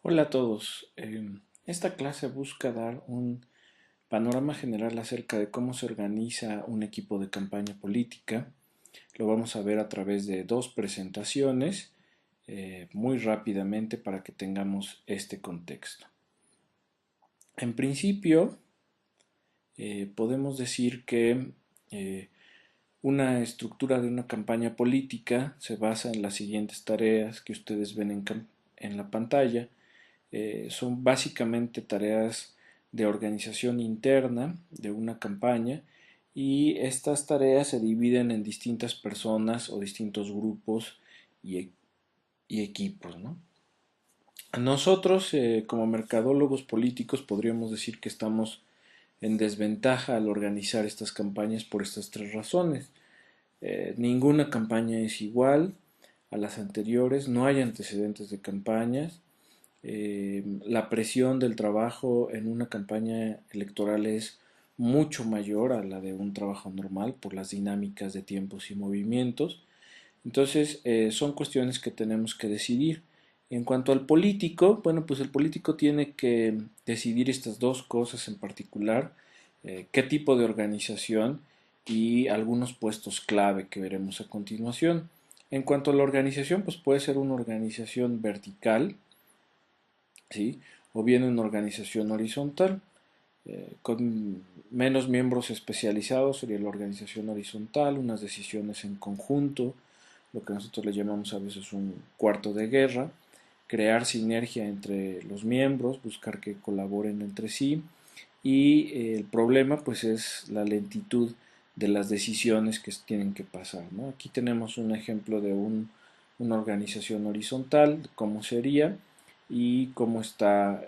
Hola a todos. Esta clase busca dar un panorama general acerca de cómo se organiza un equipo de campaña política. Lo vamos a ver a través de dos presentaciones muy rápidamente para que tengamos este contexto. En principio, podemos decir que una estructura de una campaña política se basa en las siguientes tareas que ustedes ven en la pantalla. Son básicamente tareas de organización interna de una campaña y estas tareas se dividen en distintas personas o distintos grupos y equipos, ¿no? Nosotros, como mercadólogos políticos, podríamos decir que estamos en desventaja al organizar estas campañas por estas tres razones. Ninguna campaña es igual a las anteriores, no hay antecedentes de campañas. La presión del trabajo en una campaña electoral es mucho mayor a la de un trabajo normal por las dinámicas de tiempos y movimientos. Entonces, son cuestiones que tenemos que decidir. En cuanto al político, bueno, pues el político tiene que decidir estas dos cosas en particular, qué tipo de organización y algunos puestos clave que veremos a continuación. En cuanto a la organización, pues puede ser una organización vertical, ¿sí? O bien una organización horizontal. Con menos miembros especializados sería la organización horizontal, unas decisiones en conjunto, lo que nosotros le llamamos a veces un cuarto de guerra, crear sinergia entre los miembros, buscar que colaboren entre sí y el problema pues es la lentitud de las decisiones que tienen que pasar, ¿no? Aquí tenemos un ejemplo de una organización horizontal, cómo sería y cómo está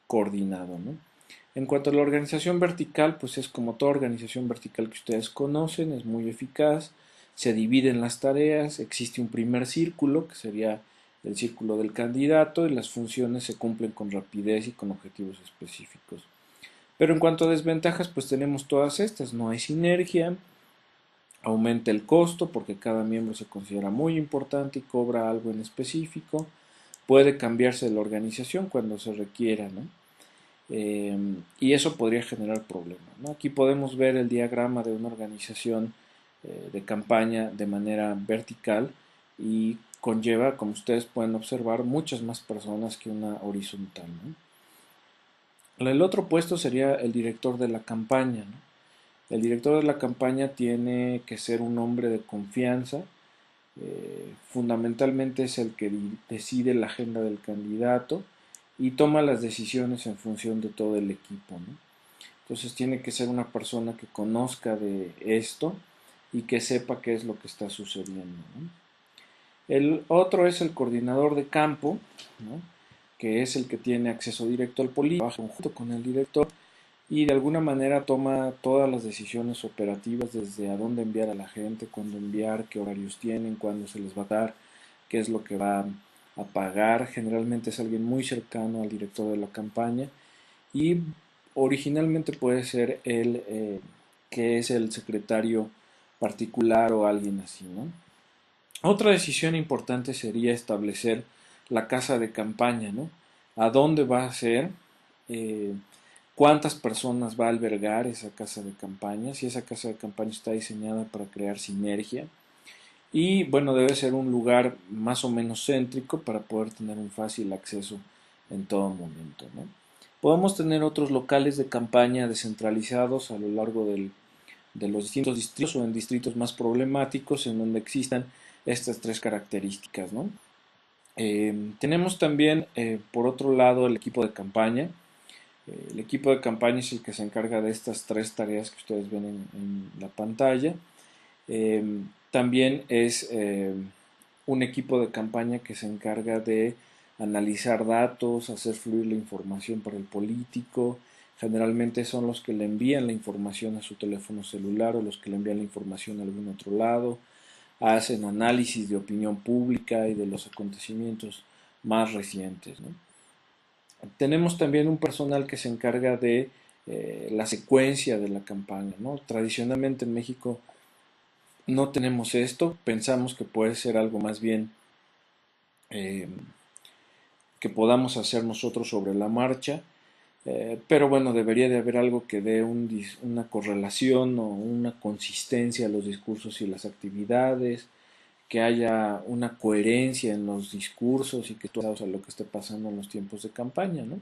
coordinado, ¿no? En cuanto a la organización vertical, pues es como toda organización vertical que ustedes conocen, es muy eficaz, se dividen las tareas, existe un primer círculo, que sería el círculo del candidato, y las funciones se cumplen con rapidez y con objetivos específicos. Pero en cuanto a desventajas, pues tenemos todas estas, no hay sinergia, aumenta el costo porque cada miembro se considera muy importante y cobra algo en específico, puede cambiarse la organización cuando se requiera, ¿no? Y eso podría generar problemas, ¿no? Aquí podemos ver el diagrama de una organización de campaña de manera vertical y conlleva, como ustedes pueden observar, muchas más personas que una horizontal, ¿no? El otro puesto sería el director de la campaña, ¿no? El director de la campaña tiene que ser un hombre de confianza, fundamentalmente es el que decide la agenda del candidato y toma las decisiones en función de todo el equipo, ¿no? Entonces tiene que ser una persona que conozca de esto y que sepa qué es lo que está sucediendo, ¿no? El otro es el coordinador de campo, ¿no? Que es el que tiene acceso directo al político, trabaja junto con el director y de alguna manera toma todas las decisiones operativas desde a dónde enviar a la gente, cuándo enviar, qué horarios tienen, cuándo se les va a dar, qué es lo que va a pagar. Generalmente es alguien muy cercano al director de la campaña y originalmente puede ser él que es el secretario particular o alguien así, ¿no? Otra decisión importante sería establecer la casa de campaña, ¿no? ¿A dónde va a ser? Eh, ¿Cuántas personas va a albergar esa casa de campaña? Si esa casa de campaña está diseñada para crear sinergia. Y bueno, debe ser un lugar más o menos céntrico para poder tener un fácil acceso en todo momento, ¿no? Podemos tener otros locales de campaña descentralizados a lo largo de los distintos distritos o en distritos más problemáticos en donde existan estas tres características, ¿no? Tenemos también, por otro lado, el equipo de campaña. El equipo de campaña es el que se encarga de estas tres tareas que ustedes ven en la pantalla. Eh, También es un equipo de campaña que se encarga de analizar datos, hacer fluir la información para el político. Generalmente son los que le envían la información a su teléfono celular o los que le envían la información a algún otro lado. Hacen análisis de opinión pública y de los acontecimientos más recientes, ¿no? Tenemos también un personal que se encarga de la secuencia de la campaña, ¿no? Tradicionalmente en México no tenemos esto, pensamos que puede ser algo más bien eh, que podamos hacer nosotros sobre la marcha, pero bueno, debería de haber algo que dé una correlación o una consistencia a los discursos y las actividades, que haya una coherencia en los discursos y que tú sabes a lo que esté pasando en los tiempos de campaña, ¿no?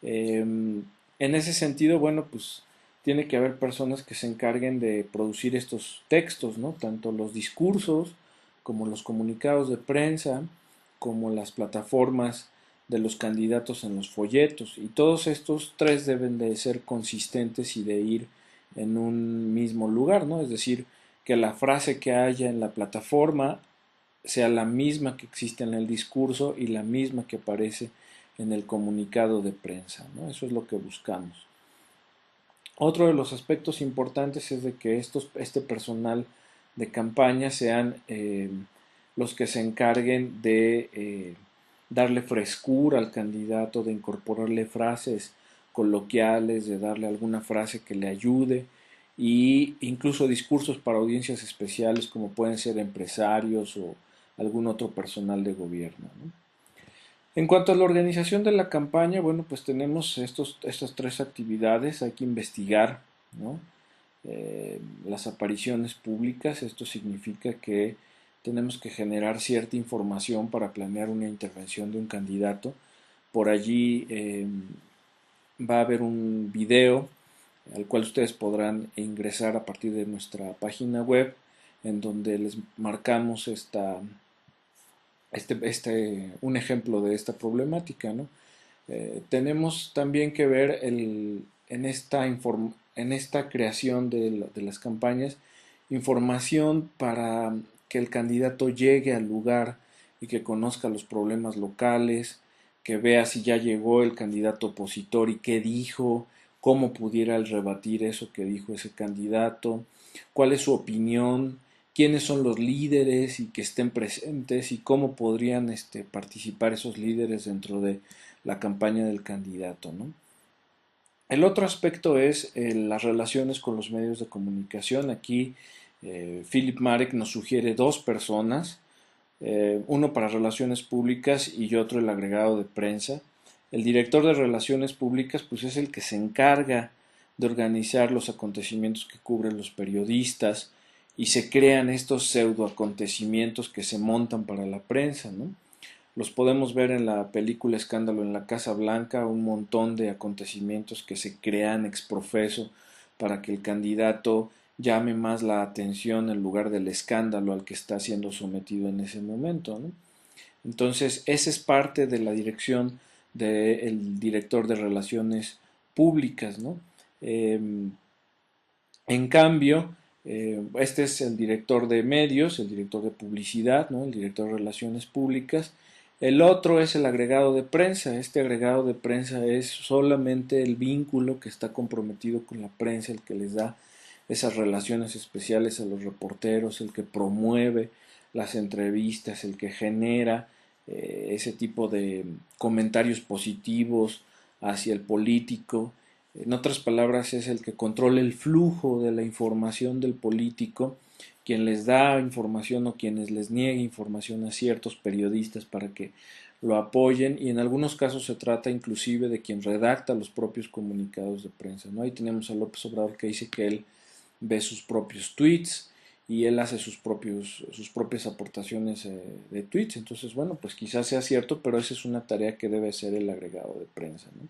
En ese sentido, bueno, pues tiene que haber personas que se encarguen de producir estos textos, ¿no? Tanto los discursos como los comunicados de prensa, como las plataformas de los candidatos en los folletos. Y todos estos tres deben de ser consistentes y de ir en un mismo lugar, ¿no? Es decir, que la frase que haya en la plataforma sea la misma que existe en el discurso y la misma que aparece en el comunicado de prensa, ¿no? Eso es lo que buscamos. Otro de los aspectos importantes es de que este personal de campaña sean los que se encarguen de darle frescura al candidato, de incorporarle frases coloquiales, de darle alguna frase que le ayude e incluso discursos para audiencias especiales como pueden ser empresarios o algún otro personal de gobierno, ¿no? En cuanto a la organización de la campaña, bueno, pues tenemos estas tres actividades. Hay que investigar, ¿no? Las apariciones públicas. Esto significa que tenemos que generar cierta información para planear una intervención de un candidato. Por allí va a haber un video al cual ustedes podrán ingresar a partir de nuestra página web, en donde les marcamos un ejemplo de esta problemática, ¿no? Tenemos también que ver en esta creación de las campañas información para que el candidato llegue al lugar y que conozca los problemas locales, que vea si ya llegó el candidato opositor y qué dijo, cómo pudiera él rebatir eso que dijo ese candidato, cuál es su opinión, quiénes son los líderes y que estén presentes y cómo podrían participar esos líderes dentro de la campaña del candidato, ¿no? El otro aspecto es las relaciones con los medios de comunicación. Aquí Philip Marek nos sugiere dos personas, uno para relaciones públicas y otro el agregado de prensa. El director de relaciones públicas pues es el que se encarga de organizar los acontecimientos que cubren los periodistas y se crean estos pseudo acontecimientos que se montan para la prensa, ¿no? Los podemos ver en la película Escándalo en la Casa Blanca, un montón de acontecimientos que se crean ex profeso para que el candidato llame más la atención en lugar del escándalo al que está siendo sometido en ese momento, ¿no? Entonces, esa es parte de la dirección del director de relaciones públicas, ¿no? En cambio, este es el director de medios, el director de publicidad, ¿no? El director de relaciones públicas. El otro es el agregado de prensa. Este agregado de prensa es solamente el vínculo que está comprometido con la prensa, el que les da esas relaciones especiales a los reporteros, el que promueve las entrevistas, el que genera ese tipo de comentarios positivos hacia el político. En otras palabras, es el que controla el flujo de la información del político, quien les da información o quienes les niegue información a ciertos periodistas para que lo apoyen, y en algunos casos se trata inclusive de quien redacta los propios comunicados de prensa, ¿no? Ahí tenemos a López Obrador que dice que él ve sus propios tweets y él hace sus propias aportaciones de tweets. Entonces, bueno, pues quizás sea cierto, pero esa es una tarea que debe hacer el agregado de prensa, ¿no?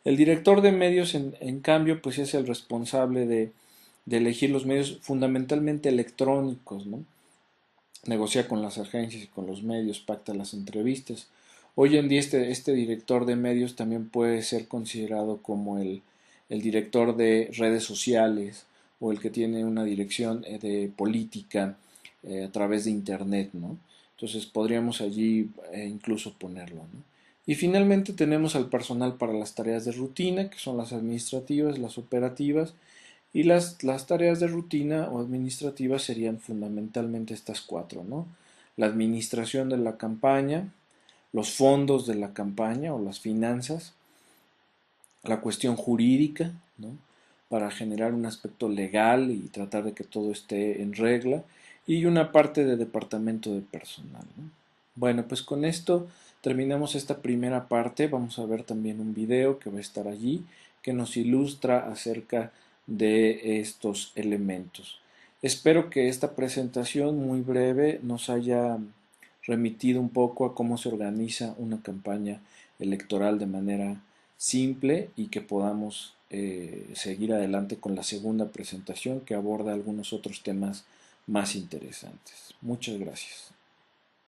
El director de medios, en cambio, pues es el responsable de elegir los medios fundamentalmente electrónicos, ¿no? Negocia con las agencias y con los medios, pacta las entrevistas. Hoy en día este director de medios también puede ser considerado como el director de redes sociales o el que tiene una dirección de política a través de Internet, ¿no? Entonces podríamos allí incluso ponerlo, ¿no? Y finalmente tenemos al personal para las tareas de rutina, que son las administrativas, las operativas, y las tareas de rutina o administrativas serían fundamentalmente estas cuatro, ¿no? La administración de la campaña, los fondos de la campaña o las finanzas, la cuestión jurídica, ¿no? Para generar un aspecto legal y tratar de que todo esté en regla, y una parte de departamento de personal, ¿no? Bueno, pues con esto terminamos esta primera parte. Vamos a ver también un video que va a estar allí que nos ilustra acerca de estos elementos. Espero que esta presentación muy breve nos haya remitido un poco a cómo se organiza una campaña electoral de manera simple y que podamos seguir adelante con la segunda presentación que aborda algunos otros temas más interesantes. Muchas gracias.